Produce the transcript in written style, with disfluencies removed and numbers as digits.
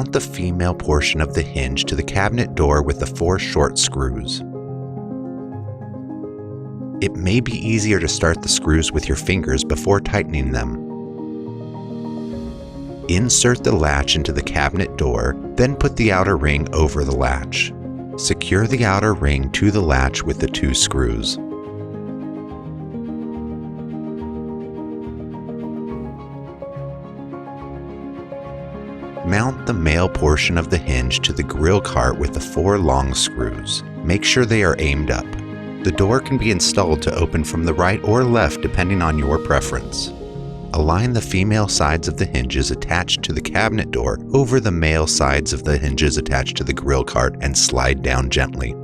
Mount the female portion of the hinge to the cabinet door with the 4 short screws. It may be easier to start the screws with your fingers before tightening them. Insert the latch into the cabinet door, then put the outer ring over the latch. Secure the outer ring to the latch with the 2 screws. Mount the male portion of the hinge to the grill cart with the 4 long screws. Make sure they are aimed up. The door can be installed to open from the right or left depending on your preference. Align the female sides of the hinges attached to the cabinet door over the male sides of the hinges attached to the grill cart and slide down gently.